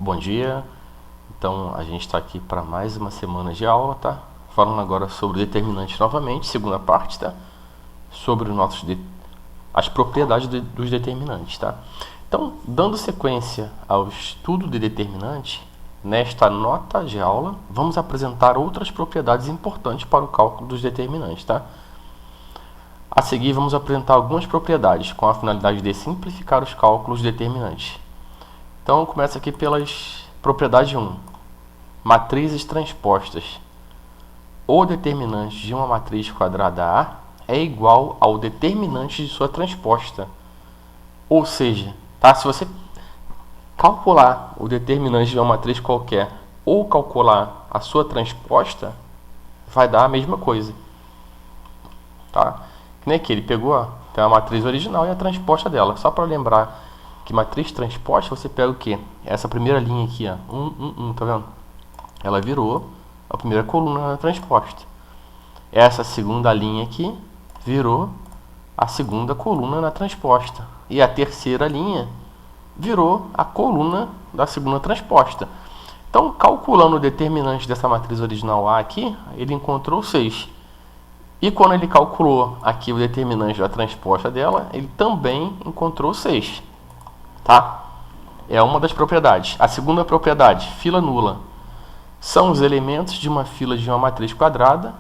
Bom dia, então a gente está aqui para mais uma semana de aula, tá? Falando agora sobre determinantes novamente, segunda parte, tá? Sobre as propriedades dos determinantes, tá? Então, dando sequência ao estudo de determinante, nesta nota de aula, vamos apresentar outras propriedades importantes para o cálculo dos determinantes, tá? A seguir, vamos apresentar algumas propriedades com a finalidade de simplificar os cálculos determinantes. Então, começa aqui pelas propriedade 1. Matrizes transpostas. O determinante de uma matriz quadrada A é igual ao determinante de sua transposta. Ou seja, tá? Se você calcular o determinante de uma matriz qualquer ou calcular a sua transposta, vai dar a mesma coisa. Tá? Que nem aqui, ele pegou tem a matriz original e a transposta dela. Só para lembrar que matriz transposta, você pega o quê? Essa primeira linha aqui, ó, 1, tá vendo? Ela virou a primeira coluna na transposta. Essa segunda linha aqui virou a segunda coluna na transposta. E a terceira linha virou a coluna da segunda transposta. Então, calculando o determinante dessa matriz original A aqui, ele encontrou 6. E quando ele calculou aqui o determinante da transposta dela, ele também encontrou 6. Tá? É uma das propriedades. A segunda propriedade, fila nula. São os elementos de uma fila de uma matriz quadrada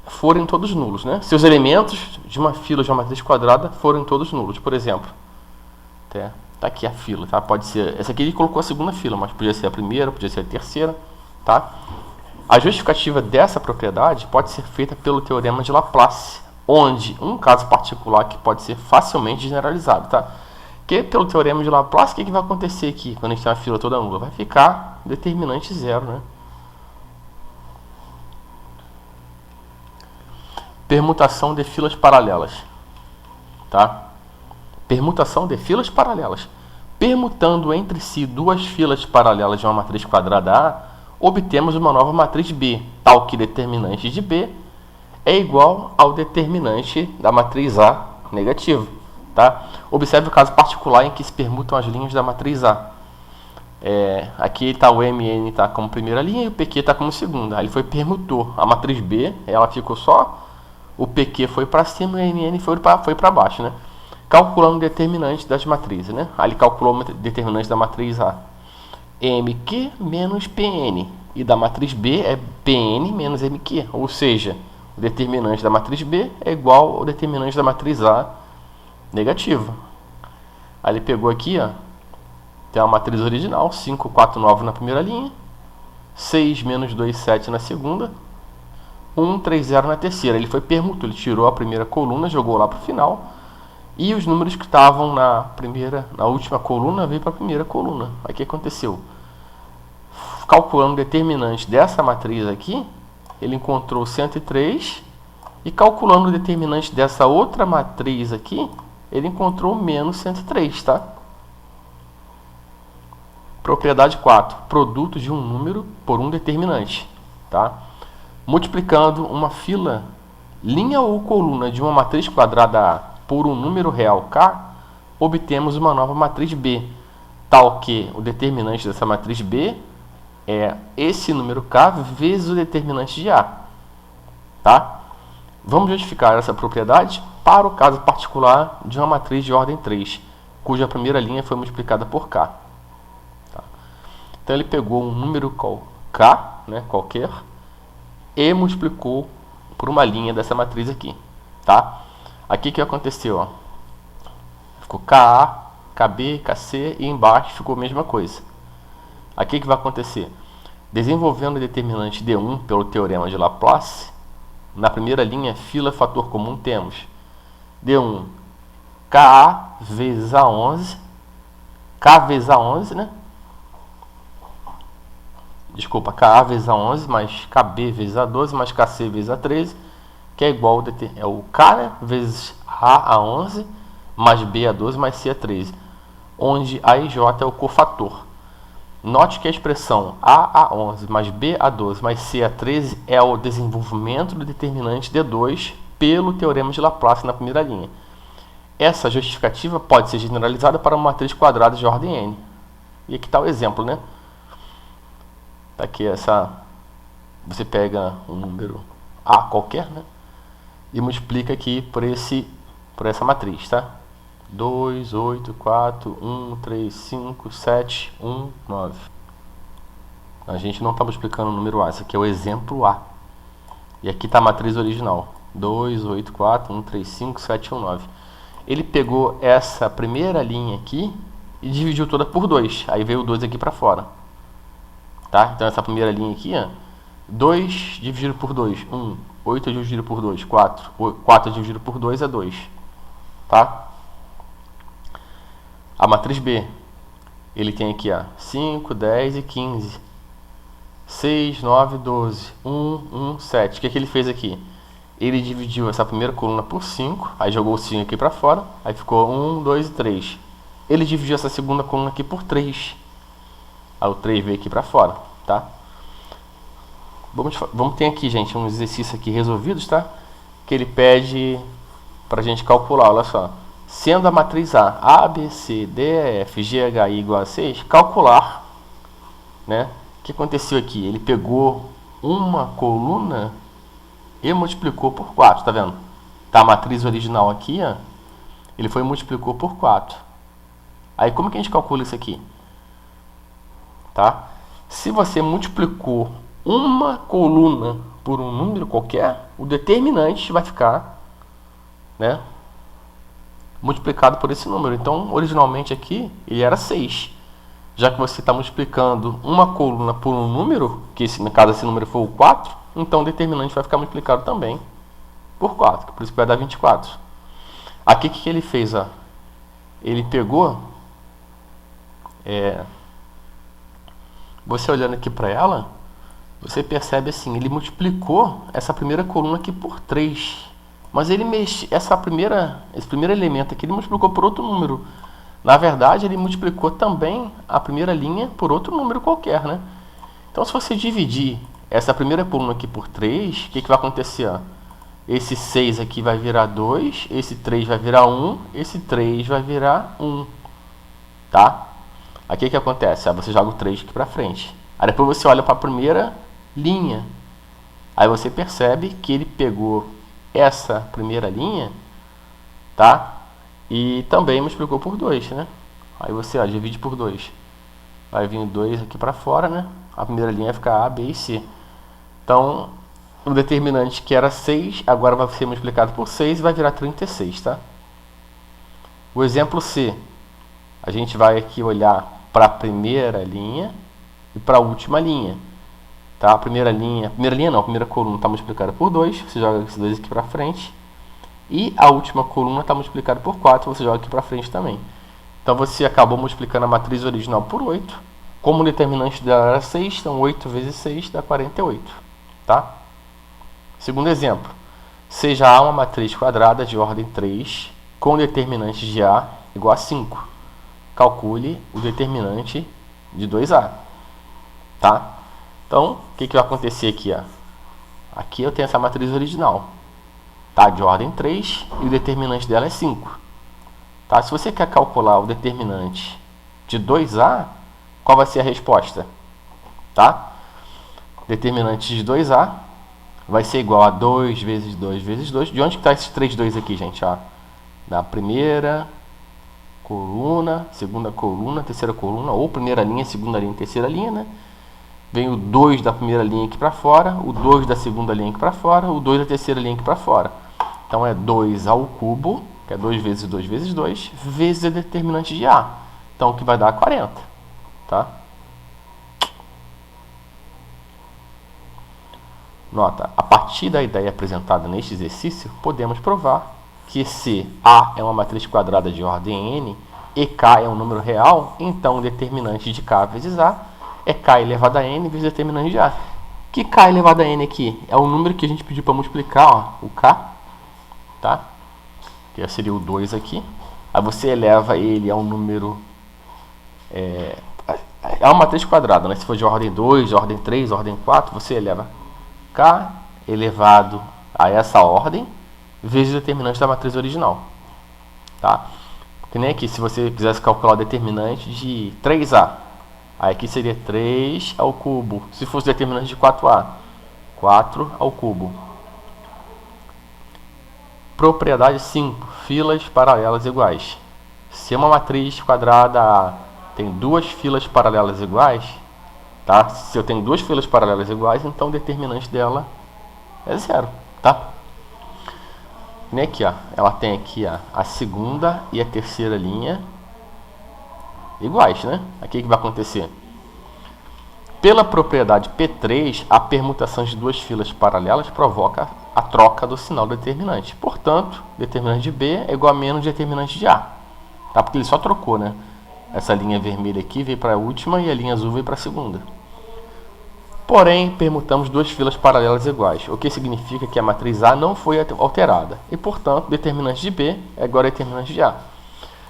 forem todos nulos, né? Se os elementos de uma fila de uma matriz quadrada forem todos nulos, por exemplo. Tá aqui a fila, tá? Pode ser... Essa aqui ele colocou a segunda fila, mas podia ser a primeira, podia ser a terceira, tá? A justificativa dessa propriedade pode ser feita pelo teorema de Laplace, onde um caso particular que pode ser facilmente generalizado, tá? Que pelo teorema de Laplace, o que vai acontecer aqui quando a gente tem uma fila toda nula? Vai ficar determinante zero, né? Permutação de filas paralelas, tá? Permutação de filas paralelas. Permutando entre si duas filas paralelas de uma matriz quadrada A, obtemos uma nova matriz B, tal que determinante de B é igual ao determinante da matriz A negativo. Tá? Observe o caso particular em que se permutam as linhas da matriz A. Aqui está o MN tá como primeira linha e o PQ está como segunda. Aí ele permutou a matriz B, ela ficou só, o PQ foi para cima e o MN foi para baixo. Né? Calculando o determinante das matrizes. Né? Aí ele calculou o determinante da matriz A. MQ menos PN. E da matriz B é PN menos MQ. Ou seja, o determinante da matriz B é igual ao determinante da matriz A negativo. Aí ele pegou aqui, ó, tem a matriz original, 5, 4, 9 na primeira linha, 6, menos 2, 7 na segunda, 1, 3, 0 na terceira. Ele permutou, ele tirou a primeira coluna, jogou lá para o final, e os números que estavam na última coluna veio para a primeira coluna. Aí o que aconteceu? Calculando o determinante dessa matriz aqui, ele encontrou 103, e calculando o determinante dessa outra matriz aqui, ele encontrou menos 103, tá? Propriedade 4. Produto de um número por um determinante, tá? Multiplicando uma fila, linha ou coluna de uma matriz quadrada A por um número real K, obtemos uma nova matriz B, tal que o determinante dessa matriz B é esse número K vezes o determinante de A, tá? Vamos justificar essa propriedade para o caso particular de uma matriz de ordem 3, cuja primeira linha foi multiplicada por K. Tá? Então ele pegou um número K, né, qualquer, e multiplicou por uma linha dessa matriz aqui. Tá? Aqui o que aconteceu? Ó? Ficou KA, KB, KC e embaixo ficou a mesma coisa. Aqui o que vai acontecer? Desenvolvendo o determinante D1 pelo teorema de Laplace, na primeira linha, fila fator comum, temos D1, KA vezes A11, K vezes A11, né? Desculpa, KA vezes A11 mais KB vezes A12 mais KC vezes A13, que é igual ao o K, né, vezes A11 mais B A12 mais C A13, onde A e J é o cofator. Note que a expressão A11 mais B A12 mais C A13 é o desenvolvimento do determinante D2 pelo teorema de Laplace na primeira linha. Essa justificativa pode ser generalizada para uma matriz quadrada de ordem n. E aqui está o exemplo, né? Tá aqui você pega um número A qualquer, né? E multiplica aqui por essa matriz, tá? 2, 8, 4, 1, 3, 5, 7, 1, 9. A gente não está multiplicando o número A, esse aqui é o exemplo A. E aqui está a matriz original. 2, 8, 4, 1, 3, 5, 7, 1, 9. Ele pegou essa primeira linha aqui e dividiu toda por 2. Aí veio o 2 aqui para fora. Tá? Então essa primeira linha aqui, ó, 2 dividido por 2, 1. 8 dividido por 2, 4. 4 dividido por 2 é 2. Tá? A matriz B, ele tem aqui, ó, 5, 10 e 15. 6, 9, 12, 1, 1, 7. O que ele fez aqui? Ele dividiu essa primeira coluna por 5, aí jogou o 5 aqui para fora, aí ficou 1, 2 e 3. Ele dividiu essa segunda coluna aqui por 3. Aí o 3 veio aqui para fora, tá? Vamos ter aqui, gente, uns exercícios aqui resolvidos, tá? Que ele pede pra gente calcular, olha só. Sendo a matriz A, B, C, D, E, F, G, H, I igual a 6, calcular, né? O que aconteceu aqui? Ele pegou uma coluna e multiplicou por 4, tá vendo? Tá a matriz original aqui, ó. Ele foi e multiplicou por 4. Aí como que a gente calcula isso aqui? Tá? Se você multiplicou uma coluna por um número qualquer, o determinante vai ficar, né, multiplicado por esse número. Então, originalmente aqui, ele era 6. Já que você está multiplicando uma coluna por um número, que no caso esse número for o 4, então o determinante vai ficar multiplicado também por 4, por isso que vai dar 24. Aqui o que ele fez? Ó? Ele pegou, você olhando aqui para ela, você percebe assim, ele multiplicou essa primeira coluna aqui por 3. Mas ele esse primeiro elemento aqui, ele multiplicou por outro número. Na verdade, ele multiplicou também a primeira linha por outro número qualquer, né? Então, se você dividir essa primeira coluna aqui por 3, o que vai acontecer? Ó? Esse 6 aqui vai virar 2, esse 3 vai virar 1, esse 3 vai virar 1. Tá? Aqui o que acontece? Aí você joga o 3 aqui para frente. Aí depois você olha para a primeira linha. Aí você percebe que ele pegou essa primeira linha, tá? E também multiplicou por 2, né? Aí você, ó, divide por 2. Vai vir 2 aqui para fora, né? A primeira linha vai ficar A, B e C. Então, o determinante que era 6, agora vai ser multiplicado por 6 e vai virar 36, tá? O exemplo C, a gente vai aqui olhar para a primeira linha e para a última linha. Tá? A primeira coluna está multiplicada por 2, você joga esses 2 aqui para frente. E a última coluna está multiplicada por 4, você joga aqui para frente também. Então você acabou multiplicando a matriz original por 8. Como o determinante dela era 6, então 8 vezes 6 dá 48. Tá? Segundo exemplo, seja A uma matriz quadrada de ordem 3, com determinante de A igual a 5. Calcule o determinante de 2A. Tá? Então, o que vai acontecer aqui? Ó? Aqui eu tenho essa matriz original, tá? De ordem 3, e o determinante dela é 5. Tá? Se você quer calcular o determinante de 2A, qual vai ser a resposta? Tá? Determinante de 2A vai ser igual a 2 vezes 2 vezes 2. De onde está esses 3 2 aqui, gente? Ó? Da primeira coluna, segunda coluna, terceira coluna, ou primeira linha, segunda linha, terceira linha, né? Vem o 2 da primeira linha aqui para fora, o 2 da segunda linha aqui para fora, o 2 da terceira linha aqui para fora. Então é 2 ao cubo, que é 2 vezes 2 vezes 2, vezes o determinante de A. Então o que vai dar 40. Tá? Nota, a partir da ideia apresentada neste exercício, podemos provar que se A é uma matriz quadrada de ordem n e K é um número real, então o determinante de K vezes A é K elevado a n vezes o determinante de A. Que K elevado a n aqui? É o número que a gente pediu para multiplicar, ó, o K, tá? Que seria o 2 aqui. Aí você eleva ele a um número... É uma matriz quadrada, né? Se for de ordem 2, de ordem 3, ordem 4, você eleva K elevado a essa ordem vezes o determinante da matriz original. Tá? Que nem aqui, se você quisesse calcular o determinante de 3A. Aí aqui seria 3 ao cubo. Se fosse determinante de 4A, 4 ao cubo. Propriedade 5. Filas paralelas iguais. Se uma matriz quadrada A tem duas filas paralelas iguais, tá? Se eu tenho duas filas paralelas iguais, então o determinante dela é zero, tá? E aqui, ó, ela tem aqui, ó, a segunda e a terceira linha iguais, né? Aqui que vai acontecer. Pela propriedade P3, a permutação de duas filas paralelas provoca a troca do sinal determinante. Portanto, determinante de B é igual a menos determinante de A. Tá? Porque ele só trocou, né? Essa linha vermelha aqui veio para a última e a linha azul veio para a segunda. Porém, permutamos duas filas paralelas iguais, o que significa que a matriz A não foi alterada. E, portanto, determinante de B é igual a determinante de A.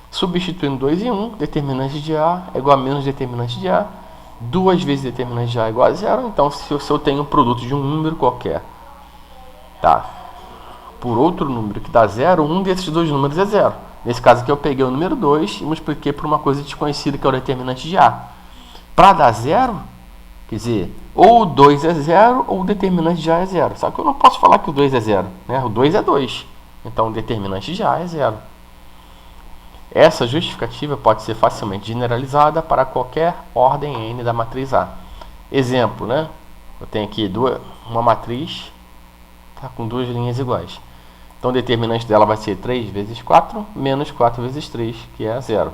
Substituindo 2 em 1, determinante de A é igual a menos determinante de A. 2 vezes determinante de A é igual a zero. Então, se eu tenho um produto de um número qualquer, tá, por outro número que dá zero, um desses dois números é zero. Nesse caso aqui eu peguei o número 2 e multipliquei por uma coisa desconhecida que é o determinante de A. Para dar zero, quer dizer, ou o 2 é zero ou o determinante de A é zero. Só que eu não posso falar que o 2 é zero, né? O 2 é 2. Então o determinante de A é zero. Essa justificativa pode ser facilmente generalizada para qualquer ordem n da matriz A. Exemplo, né? Eu tenho aqui uma matriz, tá, com duas linhas iguais. Então o determinante dela vai ser 3 vezes 4 menos 4 vezes 3, que é zero.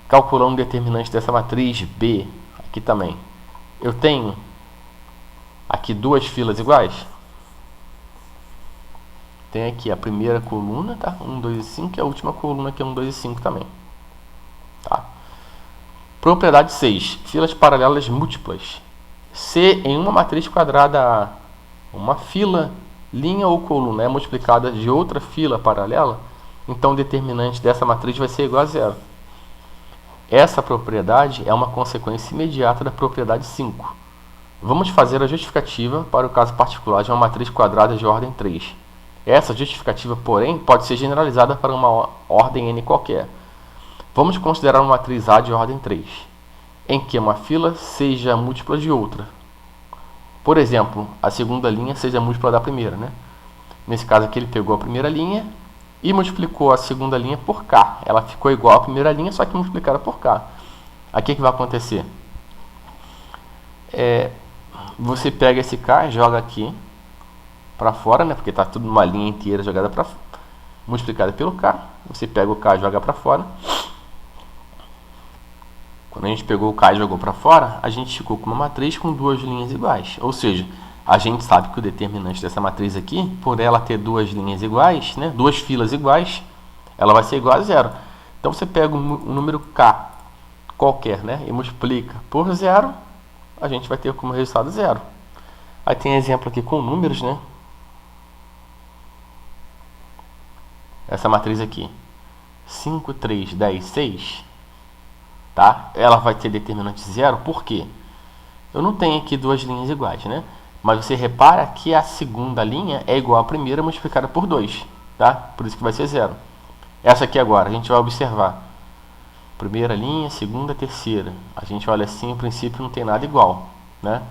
Calculando o determinante dessa matriz B, aqui também. Eu tenho aqui duas filas iguais. Tem aqui a primeira coluna, tá? 1, 2 e 5, e a última coluna que é 1, 2 e 5 também. Tá? Propriedade 6. Filas paralelas múltiplas. Se em uma matriz quadrada A, uma fila, linha ou coluna é multiplicada de outra fila paralela, então o determinante dessa matriz vai ser igual a zero. Essa propriedade é uma consequência imediata da propriedade 5. Vamos fazer a justificativa para o caso particular de uma matriz quadrada de ordem 3. Essa justificativa, porém, pode ser generalizada para uma ordem n qualquer. Vamos considerar uma matriz A de ordem 3, em que uma fila seja múltipla de outra. Por exemplo, a segunda linha seja múltipla da primeira, né? Nesse caso aqui ele pegou a primeira linha e multiplicou a segunda linha por K. Ela ficou igual à primeira linha, só que multiplicada por K. Aqui o que vai acontecer? Você pega esse K e joga aqui para fora, né? Porque está tudo numa linha inteira jogada para multiplicada pelo K. Você pega o K e joga para fora. Quando a gente pegou o K e jogou para fora, a gente ficou com uma matriz com duas linhas iguais. Ou seja, a gente sabe que o determinante dessa matriz aqui, por ela ter duas linhas iguais, né, duas filas iguais, ela vai ser igual a zero. Então você pega um número K qualquer, né, e multiplica por zero, a gente vai ter como resultado zero. Aí tem exemplo aqui com números, né? Essa matriz aqui, 5, 3, 10, 6, tá? Ela vai ter determinante zero, por quê? Eu não tenho aqui duas linhas iguais, né? Mas você repara que a segunda linha é igual à primeira multiplicada por 2, tá? Por isso que vai ser zero. Essa aqui agora, a gente vai observar. Primeira linha, segunda, terceira. A gente olha assim, em princípio não tem nada igual, né?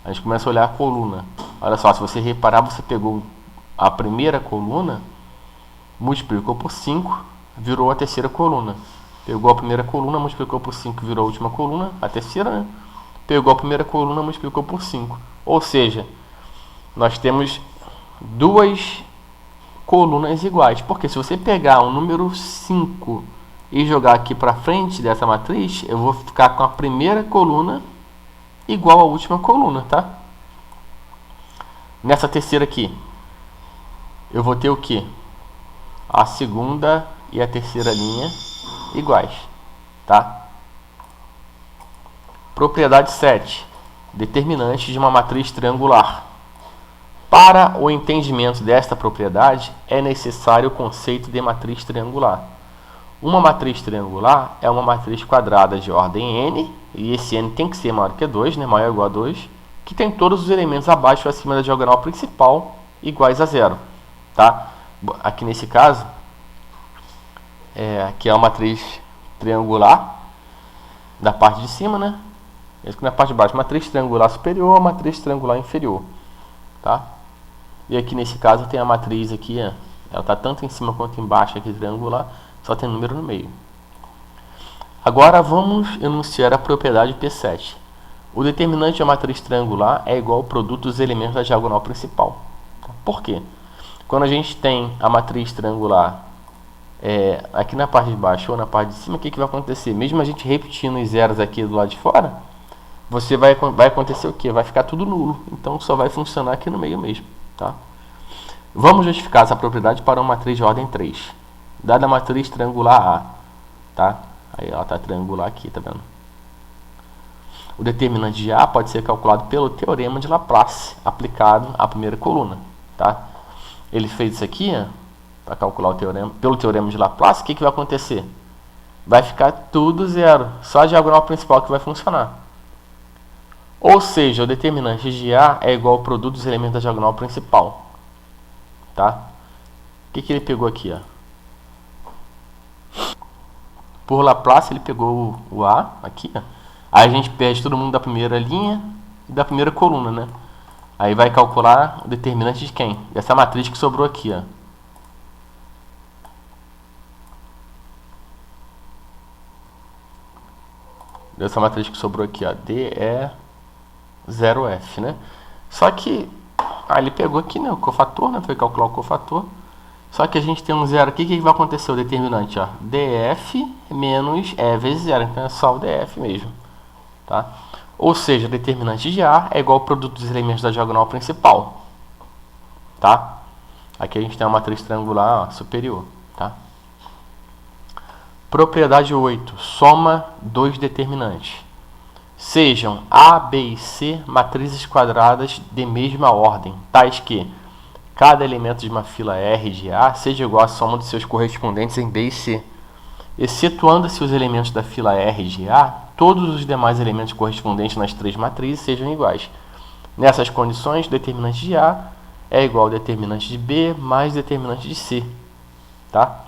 A gente começa a olhar a coluna. Olha só, se você reparar, você pegou a primeira coluna, multiplicou por 5, virou a terceira coluna. Pegou a primeira coluna, multiplicou por 5, virou a última coluna, a terceira, né? Pegou a primeira coluna, multiplicou por 5. Ou seja, nós temos duas colunas iguais. Porque se você pegar o número 5 e jogar aqui para frente dessa matriz, eu vou ficar com a primeira coluna igual à última coluna, tá? Nessa terceira aqui, eu vou ter o quê? A segunda e a terceira linha iguais, tá? Propriedade 7. Determinante de uma matriz triangular. Para o entendimento desta propriedade, é necessário o conceito de matriz triangular. Uma matriz triangular é uma matriz quadrada de ordem n, e esse n tem que ser maior que 2, né, maior ou igual a 2, que tem todos os elementos abaixo ou acima da diagonal principal iguais a zero. Tá? Aqui nesse caso, aqui é uma matriz triangular, da parte de cima, né? Esse aqui na parte de baixo, matriz triangular superior, matriz triangular inferior, tá? E aqui nesse caso tem a matriz aqui, ó, ela está tanto em cima quanto embaixo aqui triangular, só tem número no meio. Agora vamos enunciar a propriedade P7. O determinante da matriz triangular é igual ao produto dos elementos da diagonal principal. Por quê? Quando a gente tem a matriz triangular aqui na parte de baixo ou na parte de cima, o que vai acontecer? Mesmo a gente repetindo os zeros aqui do lado de fora, vai acontecer o quê? Vai ficar tudo nulo. Então só vai funcionar aqui no meio mesmo. Tá? Vamos justificar essa propriedade para uma matriz de ordem 3. Dada a matriz triangular A. Tá? Aí ela está triangular aqui, tá vendo? O determinante de A pode ser calculado pelo teorema de Laplace, aplicado à primeira coluna. Tá? Ele fez isso aqui, para calcular o teorema, pelo teorema de Laplace, o que vai acontecer? Vai ficar tudo zero, só a diagonal principal que vai funcionar. Ou seja, o determinante de A é igual ao produto dos elementos da diagonal principal. Tá? O que ele pegou aqui? Ó? Por Laplace, ele pegou o A aqui. Ó. Aí a gente perde todo mundo da primeira linha e da primeira coluna, né? Aí vai calcular o determinante de quem? Dessa matriz que sobrou aqui, ó. Dessa matriz que sobrou aqui, ó. D é 0F, né? Só que ele pegou aqui, né, o cofator, né? Foi calcular o cofator. Só que a gente tem um zero aqui, o que vai acontecer? O determinante, ó, DF menos E vezes zero. Então é só o DF mesmo, tá? Ou seja, o determinante de A é igual ao produto dos elementos da diagonal principal, tá? Aqui a gente tem uma matriz triangular, ó, superior, tá? Propriedade 8. Soma dois determinantes. Sejam A, B e C matrizes quadradas de mesma ordem, tais que cada elemento de uma fila R de A seja igual à soma dos seus correspondentes em B e C. Excetuando-se os elementos da fila R de A, todos os demais elementos correspondentes nas três matrizes sejam iguais. Nessas condições, o determinante de A é igual ao determinante de B mais determinante de C. Tá?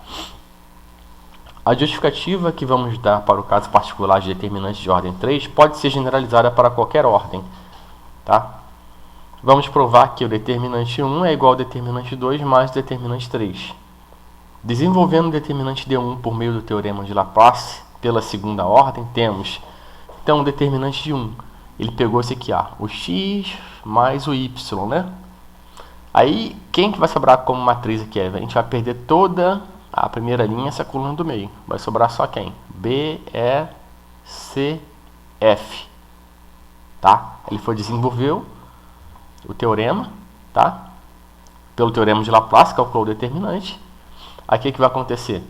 A justificativa que vamos dar para o caso particular de determinantes de ordem 3 pode ser generalizada para qualquer ordem. Tá? Vamos provar que o determinante 1 é igual ao determinante 2 mais o determinante 3. Desenvolvendo o determinante D1 por meio do teorema de Laplace, pela segunda ordem, temos, então, o determinante de 1. Ele pegou esse aqui, ó, o x mais o y, né? Aí, quem que vai sobrar como matriz aqui? A gente vai perder toda a primeira linha, essa coluna do meio. Vai sobrar só quem? B, E, C, F. Tá? Ele desenvolveu o teorema, tá? Pelo teorema de Laplace, calculou o determinante. Aqui o que vai acontecer?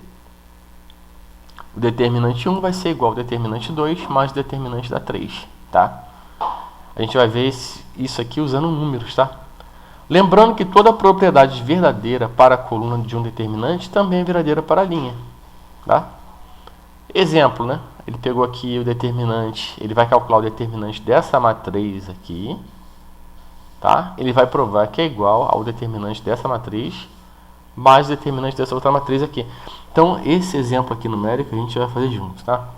O determinante 1 vai ser igual ao determinante 2 mais o determinante da 3, tá? A gente vai ver isso aqui usando números, tá? Lembrando que toda propriedade verdadeira para a coluna de um determinante também é verdadeira para a linha, tá? Exemplo, né? Ele pegou aqui o determinante, ele vai calcular o determinante dessa matriz aqui, tá? Ele vai provar que é igual ao determinante dessa matriz mais o determinante dessa outra matriz aqui. Então, esse exemplo aqui numérico a gente vai fazer junto, tá?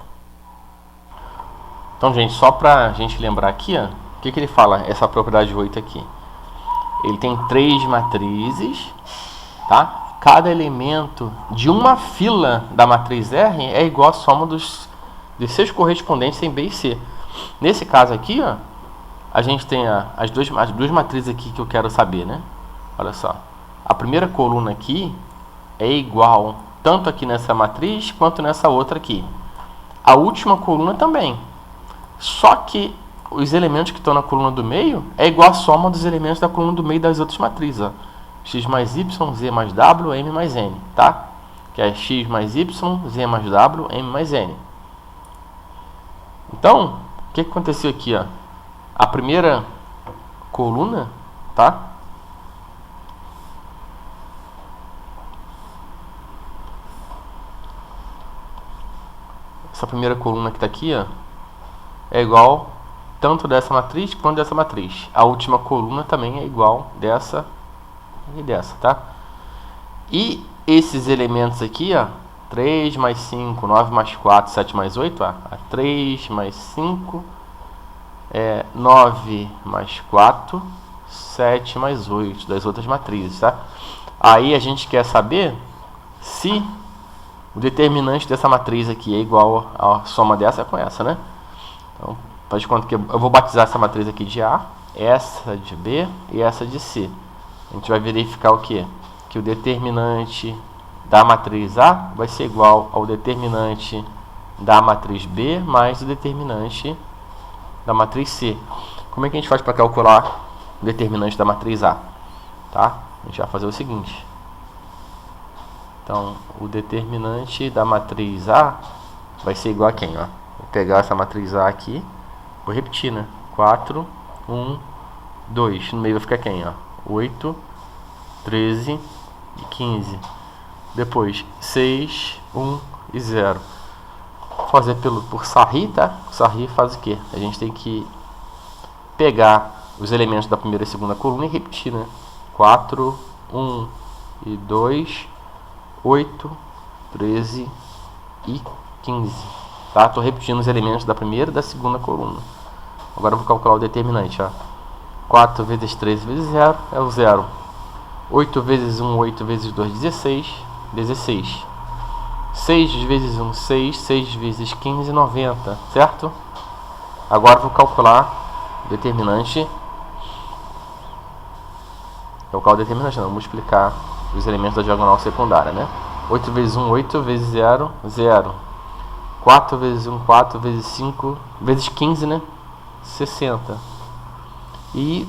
Então, gente, só para a gente lembrar aqui, ó, o que ele fala, essa propriedade 8 aqui? Ele tem três matrizes, tá? Cada elemento de uma fila da matriz R é igual à soma dos seus correspondentes em B e C. Nesse caso aqui, ó, a gente tem as duas matrizes aqui que eu quero saber, né? Olha só. A primeira coluna aqui é igual tanto aqui nessa matriz quanto nessa outra aqui. A última coluna também. Só que os elementos que estão na coluna do meio é igual à soma dos elementos da coluna do meio das outras matrizes. Ó. X mais Y, Z mais W, M mais N. Tá? Que é X mais Y, Z mais W, M mais N. Então, o que aconteceu aqui? Ó? A primeira coluna, tá? Essa primeira coluna que está aqui, ó, é igual tanto dessa matriz quanto dessa matriz. A última coluna também é igual dessa e dessa, tá? E esses elementos aqui, ó, 3 mais 5, 9 mais 4, 7 mais 8, 3 mais 5, 9 mais 4, 7 mais 8, das outras matrizes, tá? Aí a gente quer saber se o determinante dessa matriz aqui é igual à soma dessa com essa, né? Então, faz de conta que eu vou batizar essa matriz aqui de A, essa de B e essa de C. A gente vai verificar o quê? Que o determinante da matriz A vai ser igual ao determinante da matriz B mais o determinante da matriz C. Como é que a gente faz para calcular o determinante da matriz A? Tá? A gente vai fazer o seguinte. Então, o determinante da matriz A vai ser igual a quem? Ó? Vou pegar essa matriz A aqui, vou repetir, né? 4, 1, 2. No meio vai ficar quem? Ó? 8, 13 e 15. Depois, 6, 1 e 0. Vou fazer por Sarri, tá? Sarri faz o quê? A gente tem que pegar os elementos da primeira e segunda coluna e repetir, né? 4, 1 e 2, 8, 13 e 15. Tá? Estou repetindo os elementos da primeira e da segunda coluna. Agora eu vou calcular o determinante. Ó. 4 vezes 13 vezes 0 é o 0. 8 vezes 1, 8 vezes 2, 16. 16. 6 vezes 1, 6. 6 vezes 15, 90. Certo? Agora eu vou calcular o determinante. Calcular o determinante, não. Vamos explicar os elementos da diagonal secundária, né? 8 vezes 1, 8 vezes 0, 0. 4 vezes 1, 4 vezes 5, vezes 15, né? 60. E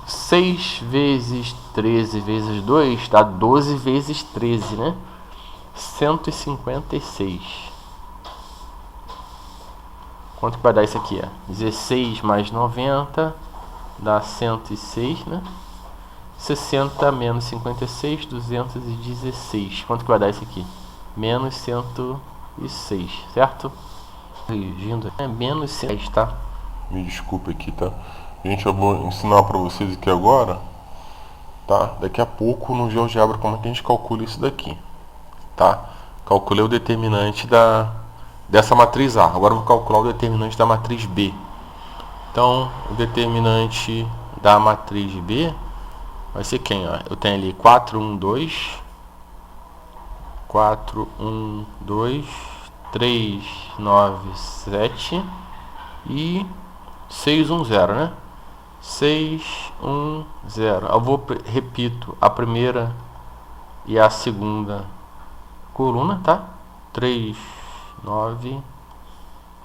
6 vezes 13 vezes 2 dá 12 vezes 13, né? 156. Quanto que vai dar isso aqui? 16 mais 90 dá 106, né? 60 menos 56, 216. Quanto que vai dar isso aqui? Menos 106, certo? Corrigindo, menos 106, tá? Me desculpe aqui, tá? Gente, eu vou ensinar pra vocês aqui agora, tá? Daqui a pouco no GeoGebra como é que a gente calcula isso daqui, tá? Calculei o determinante dessa matriz A. Agora eu vou calcular o determinante da matriz B. Então, o determinante da matriz B vai ser quem? Ó? Eu tenho ali 4, 1, 2, 4, 1, 2, 3, 9, 7 e 6, 1, 0, né? 6, 1, 0. Eu repito a primeira e a segunda coluna, tá? 3, 9,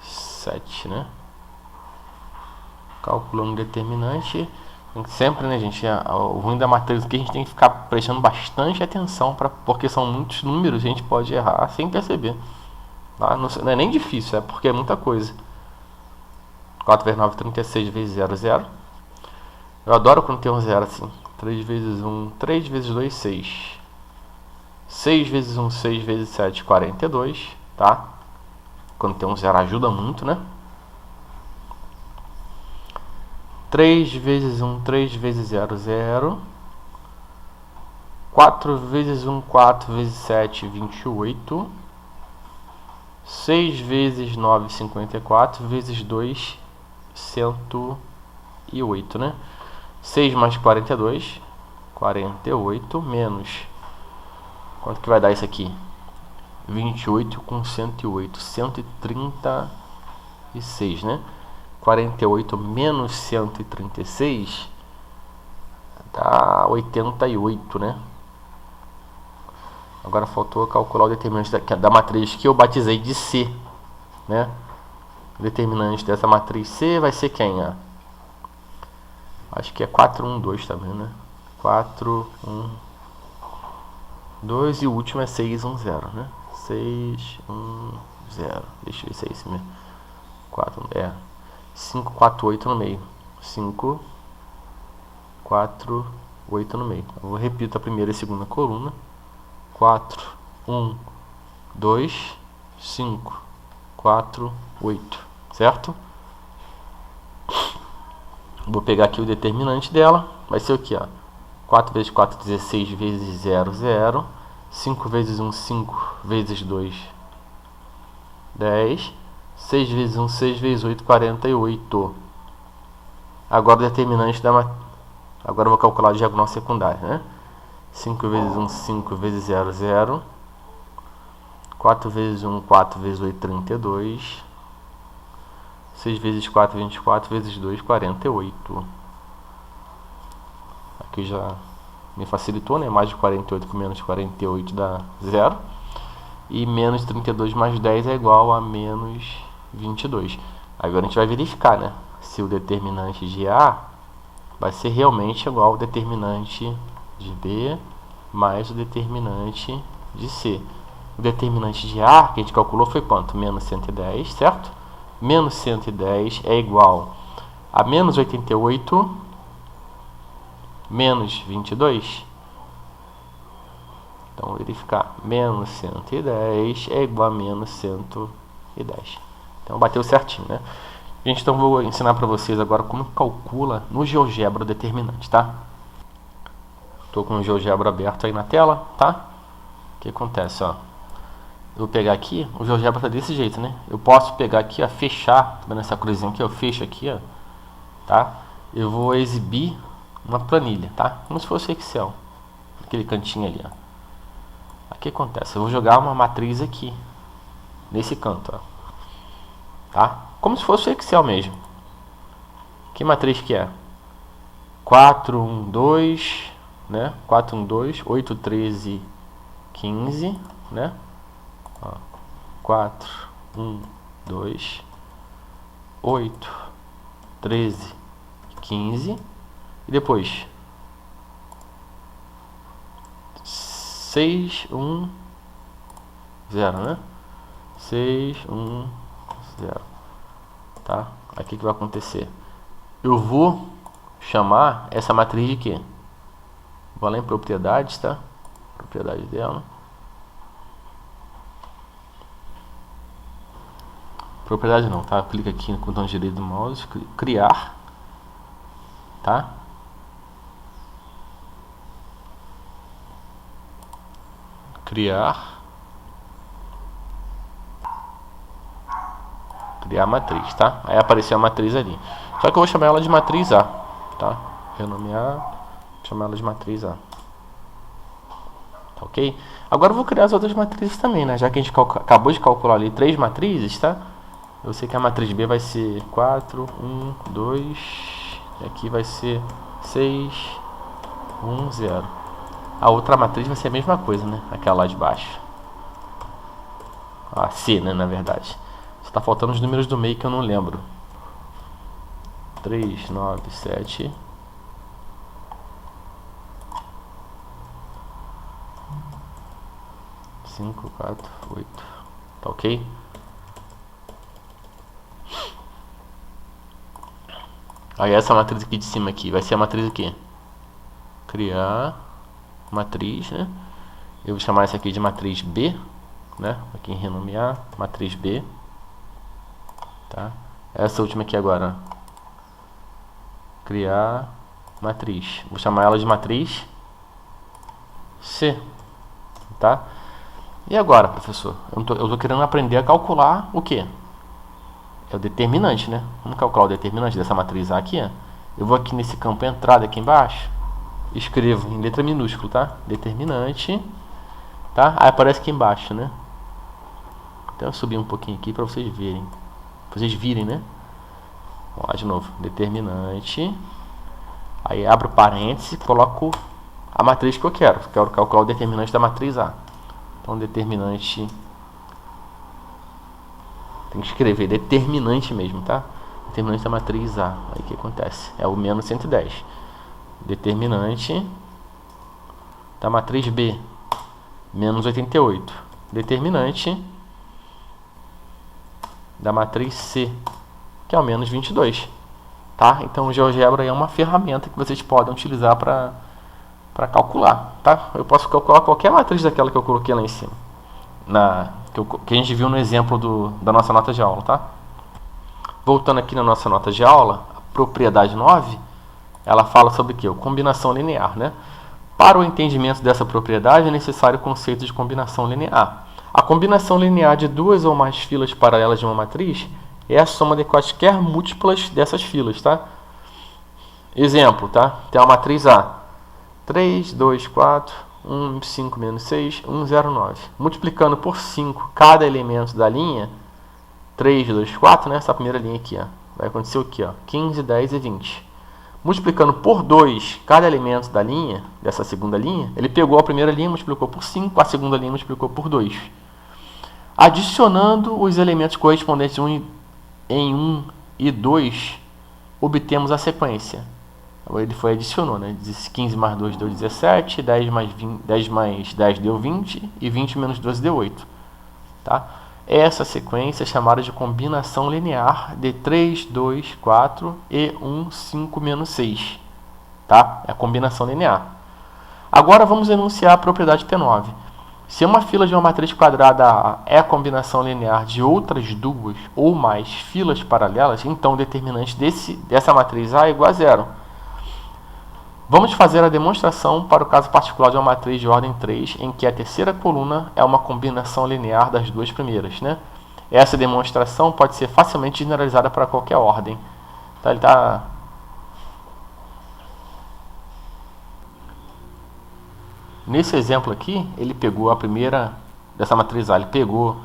7, né? Calculando o determinante. Sempre, né, gente? O ruim da matriz aqui, a gente tem que ficar prestando bastante atenção, porque são muitos números, a gente pode errar sem perceber. Tá? Não é nem difícil, é porque é muita coisa. 4 vezes 9, 36 vezes 0, 0. Eu adoro quando tem um 0 assim. 3 vezes 1, 3 vezes 2, 6. 6 vezes 1, 6 vezes 7, 42. Tá? Quando tem um 0 ajuda muito, né? 3 vezes 1, 3 vezes 0, 0. 4 vezes 1, 4 vezes 7, 28. 6 vezes 9, 54. Vezes 2, 108, né? 6 mais 42, 48, menos... Quanto que vai dar isso aqui? 28 com 108, 136, né? 48 menos 136 dá 88, né? Agora faltou calcular o determinante da matriz que eu batizei de C, né? O determinante dessa matriz C vai ser quem? Acho que é 4, 1, 2 também, né? 4, 1, 2 e o último é 6, 1, 0, né? 6, 1, 0. Deixa eu ver se é esse mesmo. 4, 5, 4, 8 no meio. 5, 4, 8 no meio. Eu vou repetir a primeira e a segunda coluna. 4, 1, 2, 5, 4, 8. Certo? Vou pegar aqui o determinante dela. Vai ser o que? 4 vezes 4, 16 vezes 0, 0. 5 vezes 1, 5 vezes 2, 10. 6 vezes 1, 6 vezes 8, 48. Agora o determinante da agora eu vou calcular a diagonal secundária, né? 5 vezes 1, 5 vezes 0, 0. 4 vezes 1, 4 vezes 8, 32. 6 vezes 4, 24, vezes 2, 48. Aqui já me facilitou, né? Mais de 48 com menos de 48 dá 0. E menos 32 mais 10 é igual a menos 22. Agora a gente vai verificar, né? Se o determinante de A vai ser realmente igual ao determinante de B mais o determinante de C. O determinante de A que a gente calculou foi quanto? Menos 110, certo? Menos 110 é igual a menos 88 menos 22. Então, vou verificar. Menos 110 é igual a menos 110. Então, bateu certinho, né? Gente, então vou ensinar para vocês agora como calcula no GeoGebra o determinante, tá? Estou com o GeoGebra aberto aí na tela, tá? O que acontece, ó? Eu vou pegar aqui, o GeoGebra tá desse jeito, né? Eu posso pegar aqui, ó, fechar, tá vendo essa cruzinha aqui? Eu fecho aqui, ó, tá? Eu vou exibir uma planilha, tá? Como se fosse Excel, aquele cantinho ali, ó. Aqui acontece, eu vou jogar uma matriz aqui, nesse canto, ó, tá? Como se fosse o Excel mesmo. Que matriz que é? 4, 1, 2, né? 4, 1, 2, 8, 13, 15, né? Ó, 4, 1, 2, 8, 13, 15. E depois 6, 1, 0, né? 6, 1, 0. Tá? Aqui que vai acontecer? Eu vou chamar essa matriz de quê? Vou lá em propriedades, tá? Propriedade dela. Propriedade não, tá? Clica aqui no botão direito do mouse, criar, tá? Criar matriz, tá? Aí apareceu a matriz ali. Só que eu vou chamar ela de matriz A, tá? Renomear, chamar ela de matriz A. Tá ok? Agora eu vou criar as outras matrizes também, né? Já que a gente acabou de calcular ali 3 matrizes, tá? Eu sei que a matriz B vai ser 4, 1, 2. E aqui vai ser 6, 1, 0. A outra matriz vai ser a mesma coisa, né? Aquela lá de baixo. A C, né? Na verdade. Só tá faltando os números do meio que eu não lembro. 3, 9, 7. 5, 4, 8. Tá ok? Aí essa matriz aqui de cima aqui vai ser a matriz aqui. Criar matriz, né? Eu vou chamar essa aqui de matriz B, né? Aqui em renomear, matriz B. Tá? Essa última aqui agora. Criar matriz. Vou chamar ela de matriz C. Tá? E agora, professor? Eu tô querendo aprender a calcular o quê? É o determinante, né? Vamos calcular o determinante dessa matriz A aqui, ó. Eu vou aqui nesse campo entrada aqui embaixo. Escrevo em letra minúscula, tá? Determinante. Tá? Aí aparece aqui embaixo, né? Então eu subir um pouquinho aqui para vocês verem. Pra vocês virem, né? Vamos lá de novo. Determinante. Aí abro parênteses e coloco a matriz que eu quero. Quero calcular o determinante da matriz A. Então, determinante... Tem que escrever determinante mesmo, tá? Determinante da matriz A. Aí o que acontece? É o menos 110. Determinante da matriz B. Menos 88. Determinante da matriz C, que é o menos 22. Tá? Então, o GeoGebra é uma ferramenta que vocês podem utilizar para calcular. Tá? Eu posso calcular qualquer matriz daquela que eu coloquei lá em cima. Que a gente viu no exemplo da nossa nota de aula. Tá? Voltando aqui na nossa nota de aula, a propriedade 9, ela fala sobre o quê? Combinação linear. Né? Para o entendimento dessa propriedade é necessário o conceito de combinação linear. A combinação linear de duas ou mais filas paralelas de uma matriz é a soma de quaisquer múltiplas dessas filas, tá? Exemplo, tá? Tem uma matriz A. 3, 2, 4, 1, 5, menos 6, 1, 0, 9. Multiplicando por 5 cada elemento da linha, 3, 2, 4, né? Essa primeira linha aqui, ó. Vai acontecer o quê? 15, 10 e 20. Multiplicando por 2 cada elemento da linha, dessa segunda linha, ele pegou a primeira linha, multiplicou por 5, a segunda linha multiplicou por 2. Adicionando os elementos correspondentes em 1 e 2, obtemos a sequência. Ele adicionou, né? 15 mais 2 deu 17, 10 mais 10 deu 20 e 20 menos 12 deu 8. Tá? Essa sequência é chamada de combinação linear de 3, 2, 4 e 1, 5, menos 6. Tá? É a combinação linear. Agora vamos enunciar a propriedade P9. Se uma fila de uma matriz quadrada A é a combinação linear de outras duas ou mais filas paralelas, então o determinante dessa matriz A é igual a zero. Vamos fazer a demonstração para o caso particular de uma matriz de ordem 3, em que a terceira coluna é uma combinação linear das duas primeiras, né? Essa demonstração pode ser facilmente generalizada para qualquer ordem. Tá, Nesse exemplo aqui, ele pegou a primeira dessa matriz A, ele pegou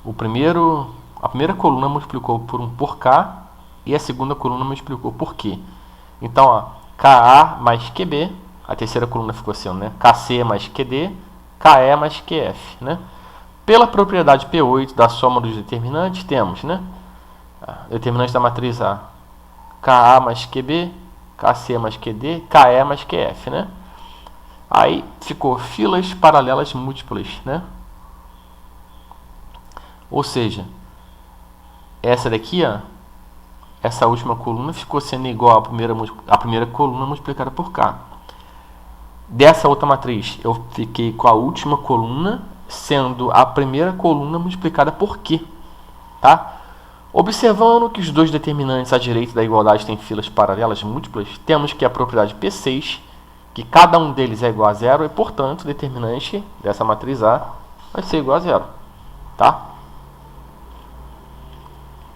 a primeira coluna multiplicou por K e a segunda coluna multiplicou por Q. Então, ó, KA mais QB, a terceira coluna ficou sendo, né? KC mais QD, KE mais QF, né? Pela propriedade P8 da soma dos determinantes, temos, né? Determinante da matriz A, KA mais QB, KC mais QD, KE mais QF, né? Aí ficou filas paralelas múltiplas, né? Ou seja, essa daqui, ó, essa última coluna ficou sendo igual à primeira coluna multiplicada por K. Dessa outra matriz, eu fiquei com a última coluna sendo a primeira coluna multiplicada por Q. Tá? Observando que os dois determinantes à direita da igualdade têm filas paralelas múltiplas, temos que a propriedade P6, que cada um deles é igual a zero, e, portanto, o determinante dessa matriz A vai ser igual a zero. Tá?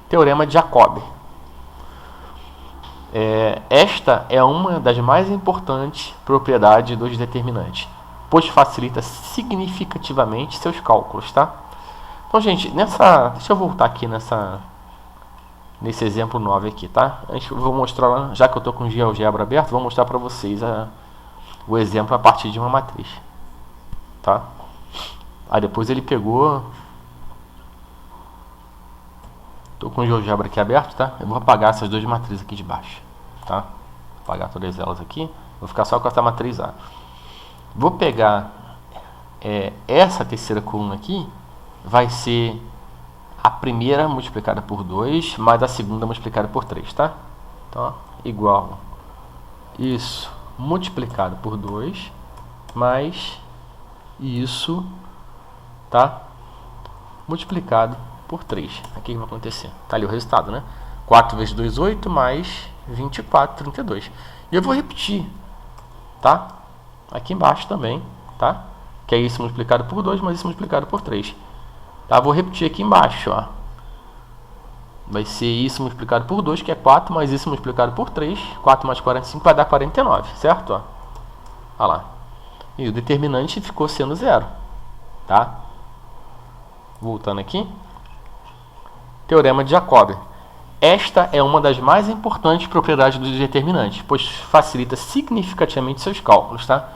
Teorema de Jacobi. Esta é uma das mais importantes propriedades dos determinantes, pois facilita significativamente seus cálculos, tá? Então, gente, deixa eu voltar aqui nesse exemplo 9 aqui, tá? Eu vou mostrar, já que eu estou com o GeoGebra aberto, vou mostrar para vocês o exemplo a partir de uma matriz, tá? Aí depois ele pegou... Estou com o GeoGebra aqui aberto, tá? Eu vou apagar essas duas matrizes aqui de baixo, tá? Vou apagar todas elas aqui. Vou ficar só com essa matriz A. Vou pegar essa terceira coluna aqui, vai ser a primeira multiplicada por 2, mais a segunda multiplicada por 3, tá? Então, ó, igual isso multiplicado por 2, mais isso, tá? Multiplicado por 3. Aqui que vai acontecer. Tá ali o resultado, né? 4 vezes 2, 8, mais 24, 32. E eu vou repetir, tá? Aqui embaixo também, tá? Que é isso multiplicado por 2, mais isso multiplicado por 3. Tá? Vou repetir aqui embaixo, ó. Vai ser isso multiplicado por 2, que é 4, mais isso multiplicado por 3. 4 mais 45 vai dar 49, certo? Ó. Olha lá. E o determinante ficou sendo zero, tá? Voltando aqui. Teorema de Jacobi. Esta é uma das mais importantes propriedades dos determinantes, pois facilita significativamente seus cálculos, tá?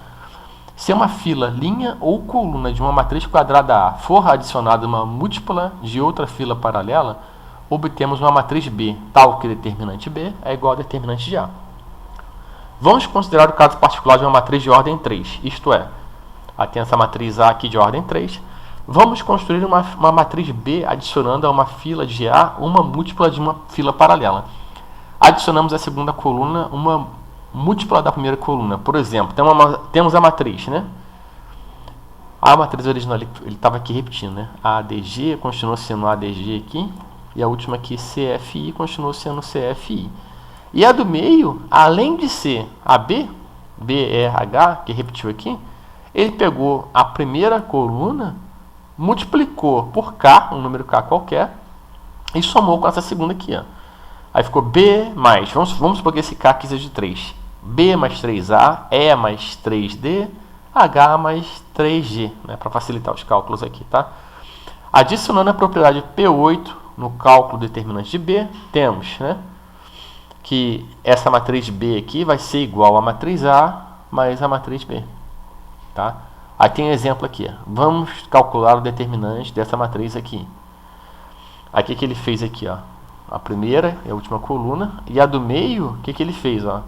Se uma fila, linha ou coluna de uma matriz quadrada A for adicionada uma múltipla de outra fila paralela, obtemos uma matriz B, tal que determinante B é igual a determinante de A. Vamos considerar o caso particular de uma matriz de ordem 3, isto é, tem essa matriz A aqui de ordem 3, vamos construir uma matriz B adicionando a uma fila de A uma múltipla de uma fila paralela. Adicionamos à segunda coluna uma múltipla da primeira coluna. Por exemplo, temos a matriz, né? A matriz original, ele estava aqui repetindo, né? ADG continua sendo ADG aqui. E a última aqui, CFI, continua sendo CFI. E a do meio, além de ser a B, BRH, que repetiu aqui, ele pegou a primeira coluna multiplicou por K, um número K qualquer, e somou com essa segunda aqui, ó. Aí ficou B mais, vamos supor que esse K aqui seja de 3. B mais 3A, E mais 3D, H mais 3G, né, para facilitar os cálculos aqui, tá? Adicionando a propriedade P8 no cálculo determinante de B, temos, né, que essa matriz B aqui vai ser igual à matriz A mais a matriz B, tá? Aí tem um exemplo aqui, ó. Vamos calcular o determinante dessa matriz aqui. Aqui que ele fez aqui, ó, a primeira e a última coluna, e a do meio, o que ele fez, ó,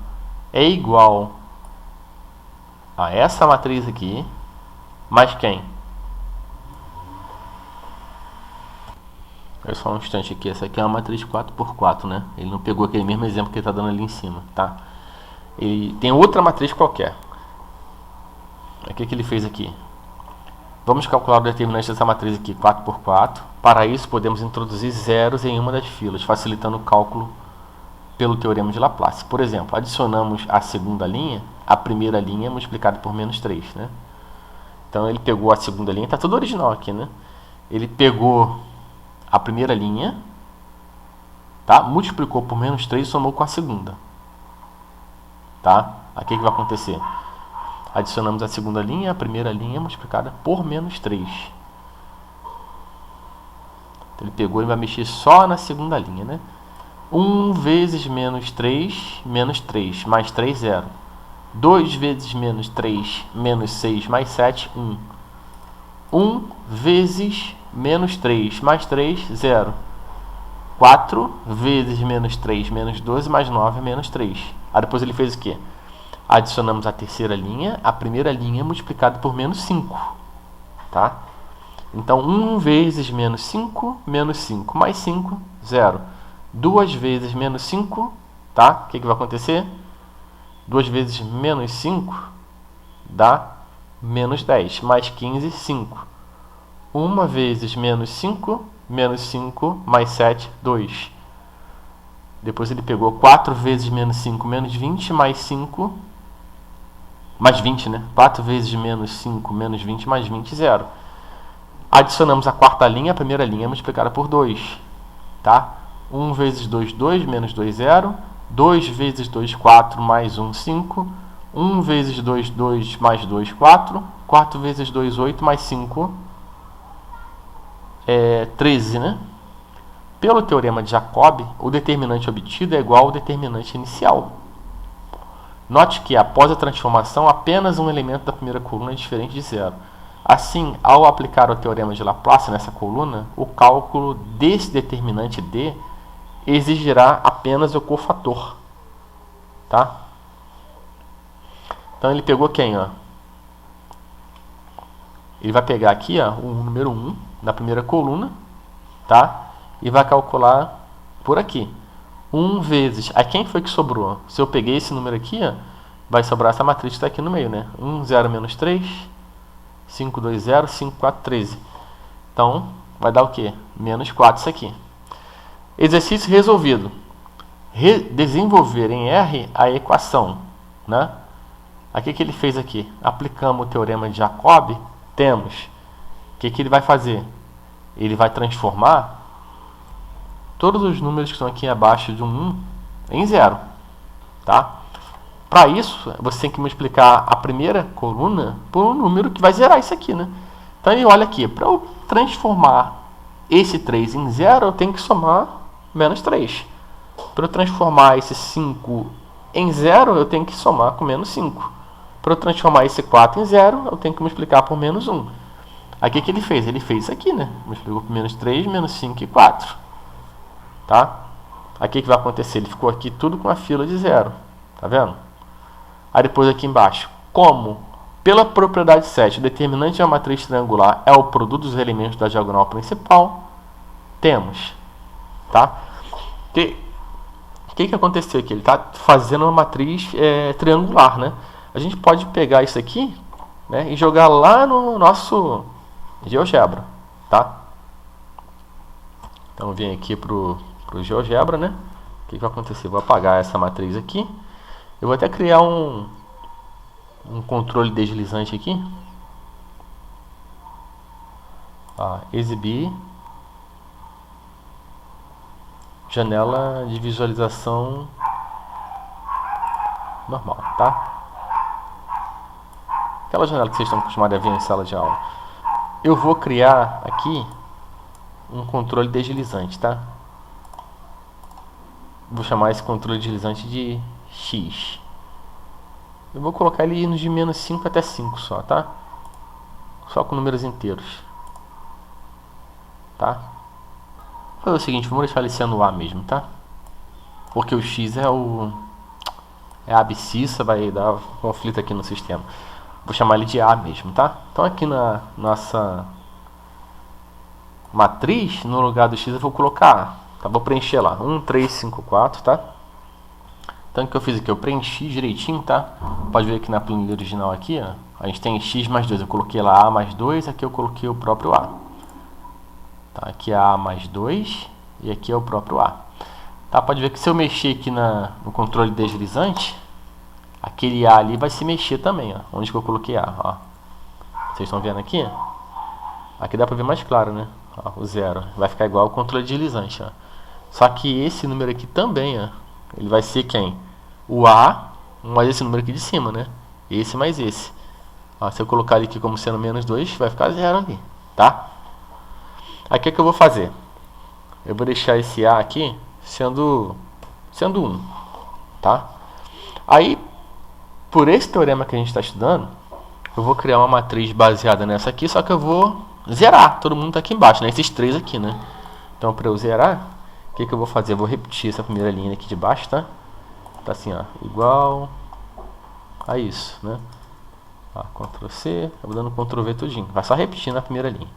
é igual a essa matriz aqui, mais quem? Olha só um instante aqui, essa aqui é uma matriz 4x4, né? Ele não pegou aquele mesmo exemplo que ele está dando ali em cima, tá? Ele tem outra matriz qualquer. O que ele fez aqui? Vamos calcular o determinante dessa matriz aqui, 4x4. Para isso, podemos introduzir zeros em uma das filas, facilitando o cálculo pelo teorema de Laplace. Por exemplo, adicionamos a segunda linha, a primeira linha multiplicada por menos 3, né? Então, ele pegou a segunda linha, está tudo original aqui, né? Ele pegou a primeira linha, tá? Multiplicou por menos 3 e somou com a segunda. Tá? Aqui o que vai acontecer? Adicionamos a segunda linha, a primeira linha multiplicada por menos 3. Então, ele pegou e vai mexer só na segunda linha, né? 1 vezes menos 3, mais 3, 0. 2 vezes menos 3, menos 6, mais 7, 1. 1 vezes menos 3, mais 3, 0. 4 vezes menos 3, menos 12, mais 9, menos 3. Aí depois ele fez o quê? Adicionamos a terceira linha, a primeira linha multiplicada por menos 5. Tá? Então, 1 vezes menos 5, mais 5, 0. 2 vezes menos 5, tá? O que vai acontecer? 2 vezes menos 5 dá menos 10, mais 15, 5. 1 vezes menos 5, mais 7, 2. Depois ele pegou 4 vezes menos 5, menos 20, mais 5, mais 20, né? 4 vezes menos 5, menos 20, mais 20, 0. Adicionamos a quarta linha, a primeira linha multiplicada por 2. Tá? 1 vezes 2, 2, menos 2, 0. 2 vezes 2, 4, mais 1, 5. 1 vezes 2, 2, mais 2, 4. 4 vezes 2, 8, mais 5, 13, né? Pelo teorema de Jacobi, o determinante obtido é igual ao determinante inicial. Note que, após a transformação, apenas um elemento da primeira coluna é diferente de zero. Assim, ao aplicar o teorema de Laplace nessa coluna, o cálculo desse determinante D exigirá apenas o cofator. Tá? Então, ele pegou quem? Ó? Ele vai pegar aqui, ó, o número 1 da primeira coluna, tá? E vai calcular por aqui. 1 vezes... Aí quem foi que sobrou? Se eu peguei esse número aqui, ó, vai sobrar essa matriz que está aqui no meio, né? 1, 0, menos 3, 5, 2, 0, 5, 4, 13. Então, vai dar o quê? Menos 4 isso aqui. Exercício resolvido. Desenvolver em R a equação, né? Aqui que ele fez aqui? Aplicamos o teorema de Jacobi, temos. O que ele vai fazer? Ele vai transformar todos os números que estão aqui abaixo de um 1 em 0. Tá? Para isso, você tem que multiplicar a primeira coluna por um número que vai zerar isso aqui. Né? Então, ele olha aqui. Para eu transformar esse 3 em 0, eu tenho que somar menos 3. Para eu transformar esse 5 em 0, eu tenho que somar com menos 5. Para eu transformar esse 4 em 0, eu tenho que multiplicar por menos 1. Aqui o que ele fez? Ele fez isso aqui, né? Multiplicou por menos 3, menos 5 e 4. Tá? Aqui o que vai acontecer? Ele ficou aqui tudo com a fila de 0. Tá vendo? Aí depois aqui embaixo. Como, pela propriedade 7, o determinante de uma matriz triangular é o produto dos elementos da diagonal principal, temos. Tá? O que aconteceu aqui? Ele está fazendo uma matriz triangular, né? A gente pode pegar isso aqui, né, e jogar lá no nosso GeoGebra, tá? Então, vem aqui para o GeoGebra, né? O que vai acontecer? Eu vou apagar essa matriz aqui. Eu vou até criar um controle deslizante aqui. Ó, exibir janela de visualização normal, tá? Aquela janela que vocês estão acostumados a ver em sala de aula. Eu vou criar aqui um controle deslizante, tá? Vou chamar esse controle deslizante de X. Eu vou colocar ele nos de menos 5 até 5 só, tá? Só com números inteiros. Tá? Vou fazer o seguinte, vamos deixar ele sendo A mesmo, tá? Porque o X é a abscissa, vai dar conflito aqui no sistema. Vou chamar ele de A mesmo, tá? Então aqui na nossa matriz, no lugar do X eu vou colocar A, tá? Vou preencher lá, 1, 3, 5, 4, tá? Então o que eu fiz aqui, eu preenchi direitinho, tá? Pode ver aqui na planilha original aqui, ó, a gente tem X mais 2, eu coloquei lá A mais 2, aqui eu coloquei o próprio A. Tá? Aqui é A mais 2 e aqui é o próprio A. Tá? Pode ver que se eu mexer aqui no controle deslizante, aquele A ali vai se mexer também, ó, onde que eu coloquei A, ó. Vocês estão vendo aqui? Aqui dá pra ver mais claro, né? Ó, o 0 vai ficar igual ao controle deslizante, ó. Só que esse número aqui também, ó, ele vai ser quem? O A mais esse número aqui de cima, né? Esse mais esse. Ó, se eu colocar ele aqui como sendo menos 2, vai ficar 0 ali, tá? Aqui o que eu vou fazer? Eu vou deixar esse A aqui sendo 1, tá? Aí, por esse teorema que a gente está estudando, eu vou criar uma matriz baseada nessa aqui, só que eu vou zerar. Todo mundo está aqui embaixo, né? Esses três aqui, né? Então, para eu zerar, o que eu vou fazer? Eu vou repetir essa primeira linha aqui de baixo, tá? Tá assim, ó, igual a isso, né? Ó, Ctrl C, eu vou dando Ctrl V tudinho. Vai só repetindo a primeira linha.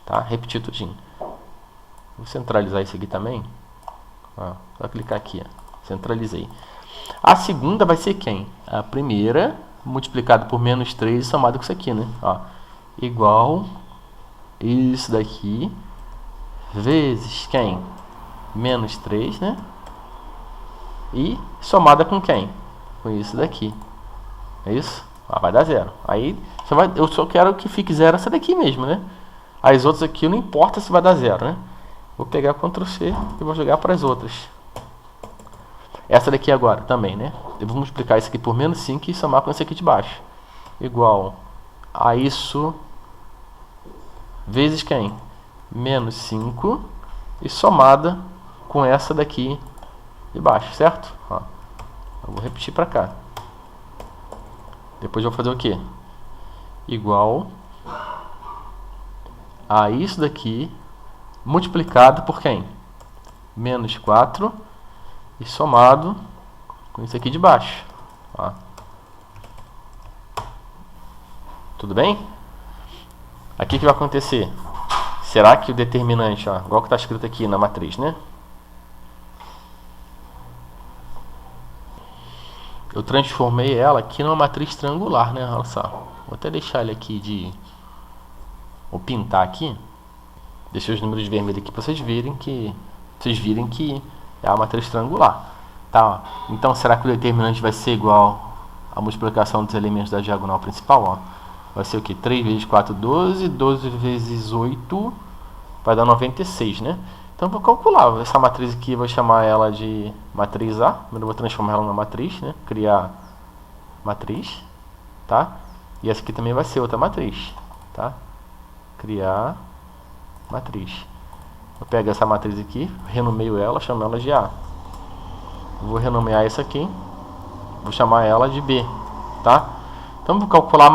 Tá? Repetir tudinho. Vou centralizar isso aqui também. Ó, só clicar aqui, ó. Centralizei. A segunda vai ser quem? A primeira multiplicado por menos 3 somado com isso aqui, né? Ó, igual isso daqui vezes quem? Menos 3, né? E somada com quem? Com isso daqui. É isso? Ó, vai dar 0. Aí eu só quero que fique 0 essa daqui mesmo, né? As outras aqui não importa se vai dar 0, né? Vou pegar Ctrl C e vou jogar para as outras. Essa daqui agora também, né? Eu vou multiplicar isso aqui por menos 5 e somar com esse aqui de baixo. Igual a isso vezes quem? Menos 5 e somada com essa daqui de baixo, certo? Ó, eu vou repetir para cá. Depois eu vou fazer o quê? Igual a isso daqui multiplicado por quem? Menos 4 e somado com isso aqui de baixo. Ó. Tudo bem? Aqui o que vai acontecer? Será que o determinante, ó, igual que está escrito aqui na matriz, né? Eu transformei ela aqui numa matriz triangular, né? Olha só. Vou até deixar ele aqui Vou pintar aqui. Deixei os números vermelhos aqui para vocês virem que é a matriz triangular. Tá, ó. Então, será que o determinante vai ser igual à multiplicação dos elementos da diagonal principal? Ó? Vai ser o que? 3 vezes 4, 12. 12 vezes 8 vai dar 96, né? Então, eu vou calcular. Essa matriz aqui, eu vou chamar ela de matriz A. Primeiro eu vou transformar ela numa matriz, né? Criar matriz, tá? E essa aqui também vai ser outra matriz, tá? Criar matriz. Eu pego essa matriz aqui, renomeio ela, chamo ela de A. Vou renomear essa aqui, vou chamar ela de B, tá? Então, vou calcular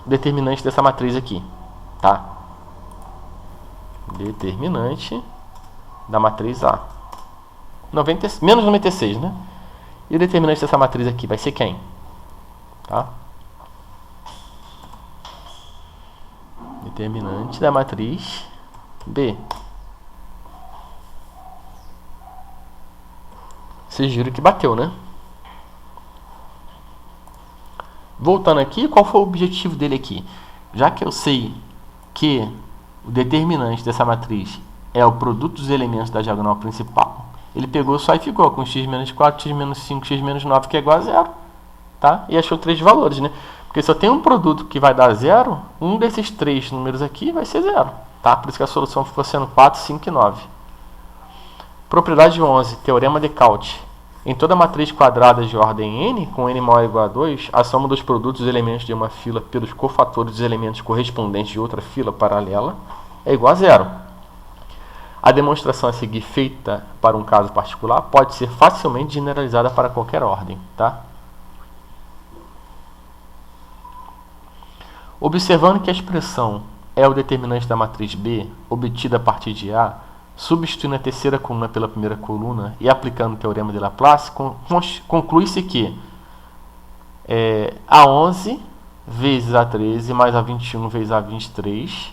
o determinante dessa matriz aqui, tá? Determinante da matriz A. Menos 96, né? E o determinante dessa matriz aqui vai ser quem? Tá? Determinante da matriz B. Vocês viram que bateu, né? Voltando aqui, qual foi o objetivo dele aqui? Já que eu sei que o determinante dessa matriz é o produto dos elementos da diagonal principal, ele pegou só e ficou com x menos 4, x menos 5, x menos 9, que é igual a 0. Tá? E achou três valores, né? Porque se eu tenho um produto que vai dar 0, um desses 3 números aqui vai ser 0. Tá? Por isso que a solução ficou sendo 4, 5 e 9. Propriedade 11, teorema de Cauchy. Em toda matriz quadrada de ordem n, com n maior ou igual a 2, a soma dos produtos dos elementos de uma fila pelos cofatores dos elementos correspondentes de outra fila paralela é igual a 0. A demonstração a seguir, feita para um caso particular, pode ser facilmente generalizada para qualquer ordem. Tá? Observando que a expressão é o determinante da matriz B, obtida a partir de A, substituindo a terceira coluna pela primeira coluna e aplicando o teorema de Laplace, conclui-se que A11 vezes A13 mais A21 vezes A23,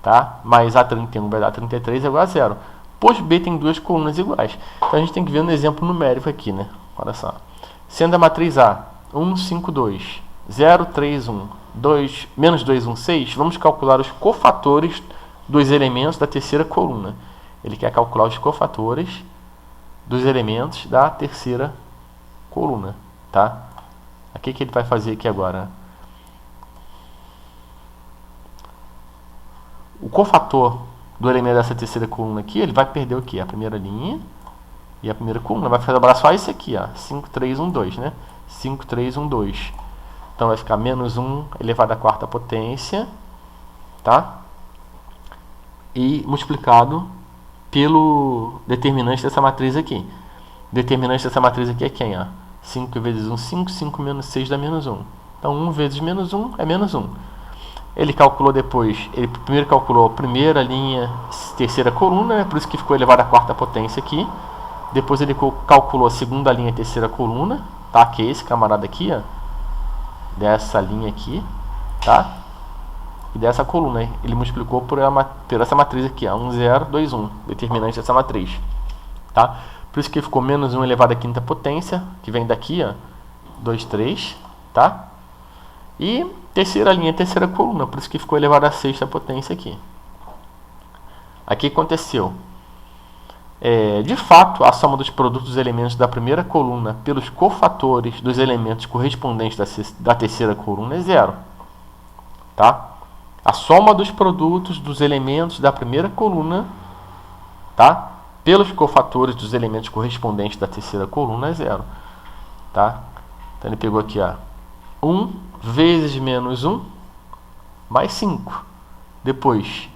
tá? Mais A31 vezes A33 é igual a 0, pois B tem duas colunas iguais. Então a gente tem que ver um exemplo numérico aqui, né? Olha só. Sendo a matriz A 1, 5, 2, 0, 3, 1, 2, menos 2, 1, 6, vamos calcular os cofatores dos elementos da terceira coluna. Ele quer calcular os cofatores dos elementos da terceira coluna, tá? O que ele vai fazer aqui agora? O cofator do elemento dessa terceira coluna aqui, ele vai perder o quê? A primeira linha e a primeira coluna. Vai sobrar só isso aqui, ó. 5, 3, 1, 2, né? 5, 3, 1, 2. Então vai ficar menos 1 elevado à quarta potência, tá? E multiplicado pelo determinante dessa matriz aqui. O determinante dessa matriz aqui é quem? Ó? 5 vezes 1, 5. 5 menos 6 dá menos 1. Então 1 vezes menos 1 é menos 1. Ele calculou depois, ele primeiro calculou a primeira linha, terceira coluna, né? Por isso que ficou elevado à quarta potência aqui. Depois ele calculou a segunda linha, terceira coluna, tá? Que é esse camarada aqui, ó. Dessa linha aqui, tá? E dessa coluna, ele multiplicou por essa matriz aqui, ó, 1, 0, 2, 1, determinante dessa matriz, tá? Por isso que ficou menos 1 elevado à quinta potência, que vem daqui, ó, 2, 3, tá? E terceira linha, terceira coluna, por isso que ficou elevado à sexta potência aqui. Aqui aconteceu. De fato, a soma dos produtos dos elementos da primeira coluna pelos cofatores dos elementos correspondentes da terceira coluna é 0, tá? A soma dos produtos dos elementos da primeira coluna, tá? Pelos cofatores dos elementos correspondentes da terceira coluna é 0, tá? Então ele pegou aqui, ó, 1 vezes menos 1 mais 5. Depois,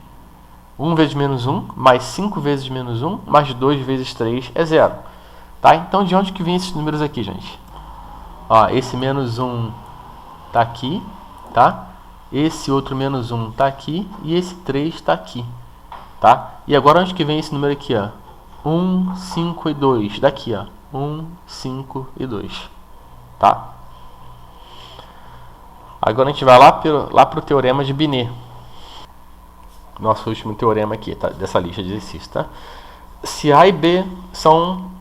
1 vezes menos 1 mais 5 vezes menos 1 mais 2 vezes 3 é 0. Tá? Então, de onde que vem esses números aqui, gente? Ó, esse menos 1 tá aqui, tá? Esse outro menos 1 está aqui e esse 3 está aqui, tá? E agora onde que vem esse número aqui, ó? 1, 5 e 2, daqui, ó. 1, 5 e 2, tá? Agora a gente vai lá para o teorema de Binet. Nosso último teorema aqui, tá? Dessa lista de exercícios, tá? Se A e B são...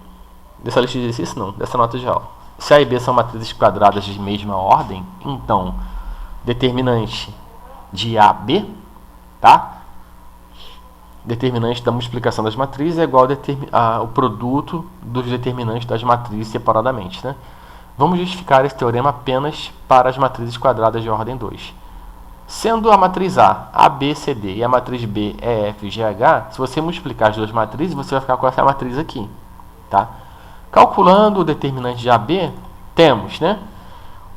Dessa lista de exercícios, não. Dessa nota de aula. Se A e B são matrizes quadradas de mesma ordem, então... determinante de AB, tá? Determinante da multiplicação das matrizes é igual ao produto dos determinantes das matrizes separadamente, né? Vamos justificar esse teorema apenas para as matrizes quadradas de ordem 2. Sendo a matriz A, B, C, D e a matriz B, E, F, G, H, se você multiplicar as duas matrizes, você vai ficar com essa matriz aqui, tá? Calculando o determinante de AB, temos, né?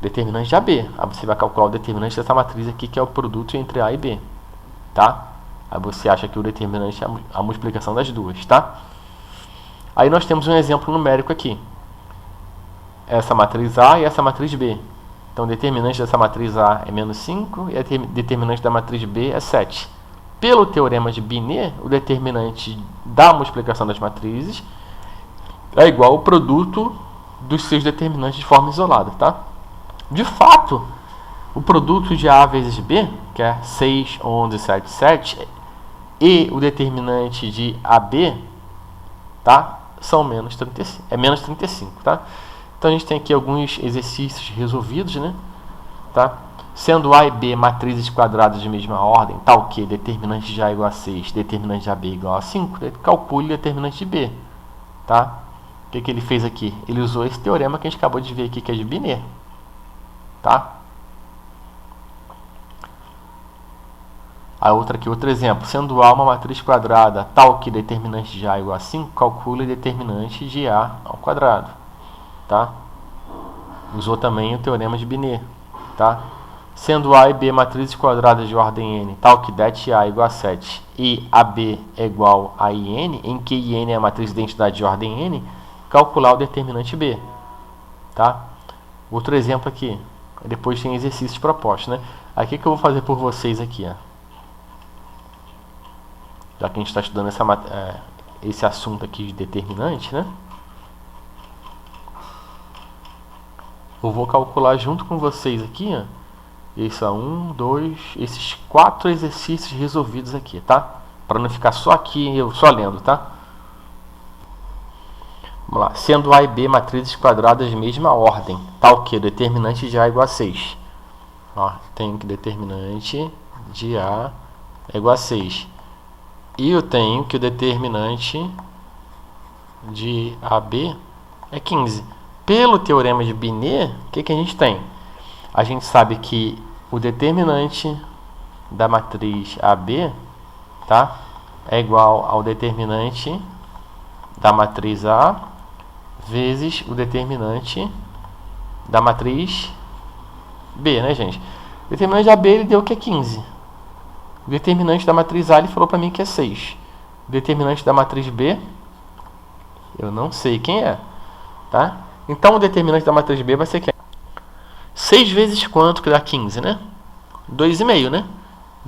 Determinante de AB. Aí você vai calcular o determinante dessa matriz aqui, que é o produto entre A e B, tá? Aí você acha que o determinante é a multiplicação das duas, tá? Aí nós temos um exemplo numérico aqui. Essa matriz A e essa matriz B. Então, o determinante dessa matriz A é menos 5 e o determinante da matriz B é 7. Pelo teorema de Binet, o determinante da multiplicação das matrizes é igual ao produto dos seus determinantes de forma isolada, tá? De fato, o produto de A vezes B, que é 6, 11, 7, 7, e o determinante de AB, tá? São menos 35, é menos 35, tá? Então a gente tem aqui alguns exercícios resolvidos, né? Tá? Sendo A e B matrizes quadradas de mesma ordem, tal que determinante de A igual a 6, determinante de AB igual a 5, calcule o determinante de B, tá? O que ele fez aqui? Ele usou esse teorema que a gente acabou de ver aqui, que é de Binet, tá? A outra aqui, outro exemplo. Sendo A uma matriz quadrada tal que determinante de A é igual a 5, calcule determinante de A ao quadrado. Tá? Usou também o teorema de Binet. Tá? Sendo A e B matrizes quadradas de ordem n, tal que det A é igual a 7 e AB é igual a IN, em que IN é a matriz de identidade de ordem n, calcular o determinante B. Tá? Outro exemplo aqui. Depois tem exercícios propostos. Né? Aqui que eu vou fazer por vocês aqui. Ó. Já que a gente está estudando esse assunto aqui de determinante, né? Eu vou calcular junto com vocês aqui, ó, esses 4 exercícios resolvidos aqui, tá? Para não ficar só aqui, eu só lendo, tá? Vamos lá. Sendo A e B matrizes quadradas de mesma ordem, tal que o determinante de A é igual a 6. Ó, tenho que determinante de A é igual a 6. E eu tenho que o determinante de AB é 15. Pelo teorema de Binet, o que a gente tem? A gente sabe que o determinante da matriz AB, tá, é igual ao determinante da matriz A vezes o determinante da matriz B, né, gente? O determinante da B ele deu que é 15. O determinante da matriz A ele falou para mim que é 6. O determinante da matriz B, eu não sei quem é, tá? Então o determinante da matriz B vai ser quem? 6 vezes quanto que dá 15, né? 2,5, né?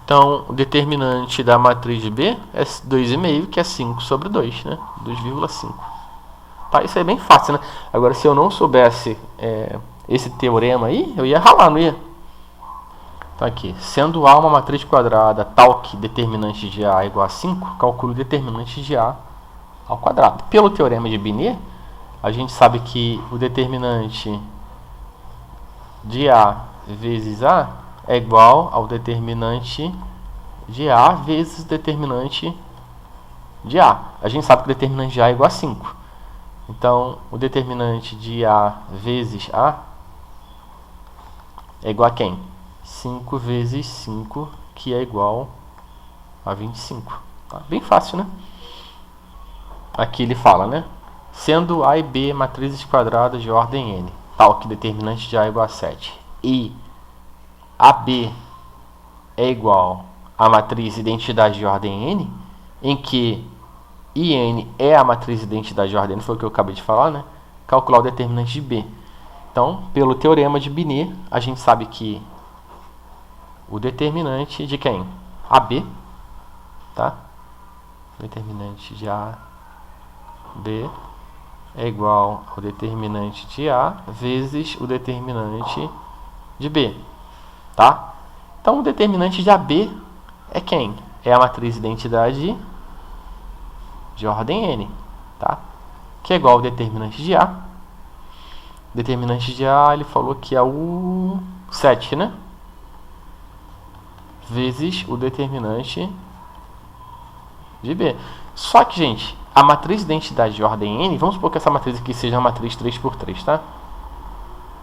Então o determinante da matriz B é 2,5, que é 5 sobre 2, né? 2,5. Tá, isso é bem fácil, né? Agora, se eu não soubesse esse teorema aí, eu ia ralar, não ia? Então aqui, sendo A uma matriz quadrada tal que determinante de A é igual a 5, calcule o determinante de A ao quadrado. Pelo teorema de Binet, a gente sabe que o determinante de A vezes A é igual ao determinante de A vezes o determinante de A. A gente sabe que o determinante de A é igual a 5. Então, o determinante de A vezes A é igual a quem? 5 vezes 5, que é igual a 25. Tá? Bem fácil, né? Aqui ele fala, né? Sendo A e B matrizes quadradas de ordem n, tal que determinante de A é igual a 7, e AB é igual à matriz identidade de ordem n, em que IN é a matriz identidade de ordem n, foi o que eu acabei de falar, né? Calcular o determinante de B. Então, pelo teorema de Binet, a gente sabe que o determinante de quem? AB, tá? Determinante de AB é igual ao determinante de A vezes o determinante de B, tá? Então, o determinante de AB é quem? É a matriz identidade de ordem n, tá? Que é igual ao determinante de A. Determinante de A, ele falou que é o 7, né? Vezes o determinante de B. Só que, gente, a matriz de identidade de ordem n, vamos supor que essa matriz aqui seja uma matriz 3x3, tá?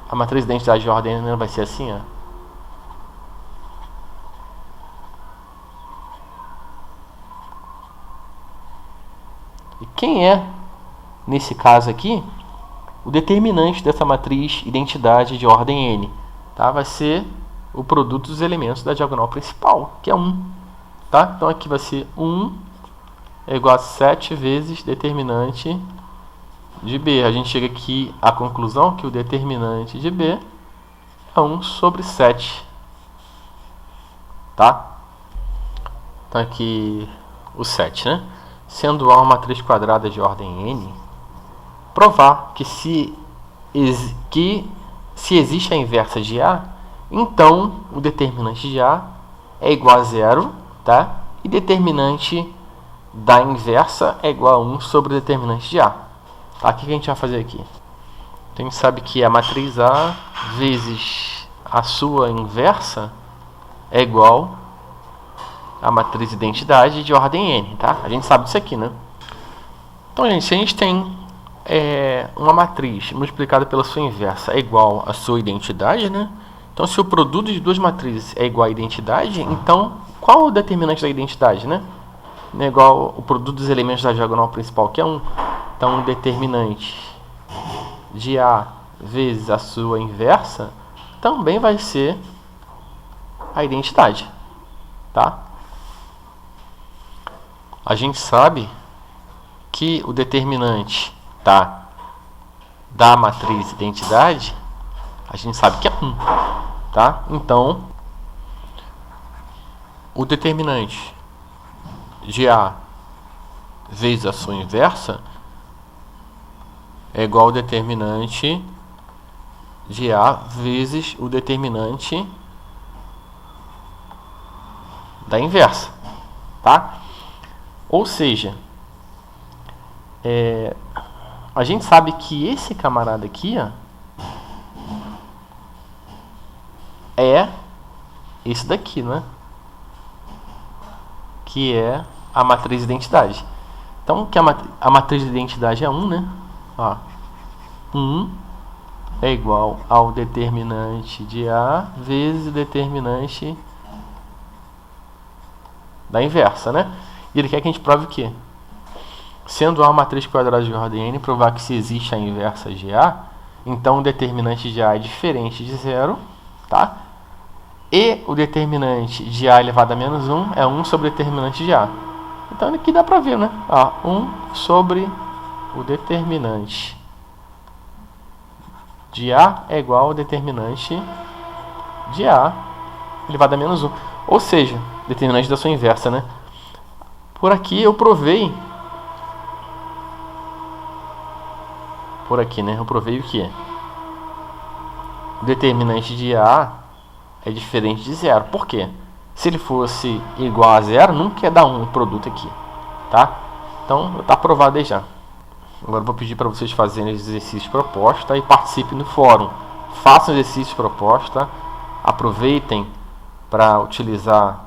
A matriz de identidade de ordem n vai ser assim, ó. E quem é, nesse caso aqui, o determinante dessa matriz identidade de ordem n? Tá? Vai ser o produto dos elementos da diagonal principal, que é 1. Tá? Então aqui vai ser 1 é igual a 7 vezes determinante de B. A gente chega aqui à conclusão que o determinante de B é 1 sobre 7. Tá? Então aqui o 7, né? Sendo A uma matriz quadrada de ordem n, provar que se existe a inversa de A, então o determinante de A é igual a 0, tá? E determinante da inversa é igual a 1 sobre o determinante de A. Tá? O que a gente vai fazer aqui? Então, a gente sabe que a matriz A vezes a sua inversa é igual a matriz identidade de ordem n, tá? A gente sabe disso aqui, né? Então, gente, se a gente tem uma matriz multiplicada pela sua inversa é igual à sua identidade, né? Então, se o produto de duas matrizes é igual à identidade, então qual o determinante da identidade, né? Não é igual o produto dos elementos da diagonal principal, que é 1. Então, o determinante de A vezes a sua inversa também vai ser a identidade, tá? A gente sabe que o determinante, tá, da matriz identidade, a gente sabe que é 1, tá? Então, o determinante de A vezes a sua inversa é igual ao determinante de A vezes o determinante da inversa, tá? Ou seja, a gente sabe que esse camarada aqui, ó, é esse daqui, né? Que é a matriz de identidade. Então, que a matriz de identidade é 1, né? Ó, 1 é igual ao determinante de A vezes o determinante da inversa, né? E ele quer que a gente prove o quê? Sendo A uma matriz quadrada de ordem n, provar que se existe a inversa de A, então o determinante de A é diferente de 0, tá? E o determinante de A elevado a menos 1 é 1 sobre o determinante de A. Então aqui dá pra ver, né? Ó, 1 sobre o determinante de A é igual ao determinante de A elevado a menos 1. Ou seja, determinante da sua inversa, né? Por aqui eu provei... Por aqui, né? Eu provei o que? O determinante de A é diferente de 0. Por quê? Se ele fosse igual a 0, nunca ia dar 1 o produto aqui, tá? Então, está provado aí já. Agora eu vou pedir para vocês fazerem os exercícios propostos, tá? E participem no fórum. Façam os exercícios propostos, tá? Aproveitem para utilizar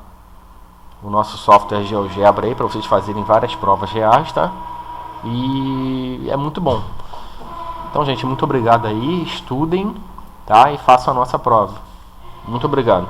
o nosso software GeoGebra aí para vocês fazerem várias provas reais, tá? E é muito bom. Então, gente, muito obrigado aí. Estudem, tá? E façam a nossa prova. Muito obrigado.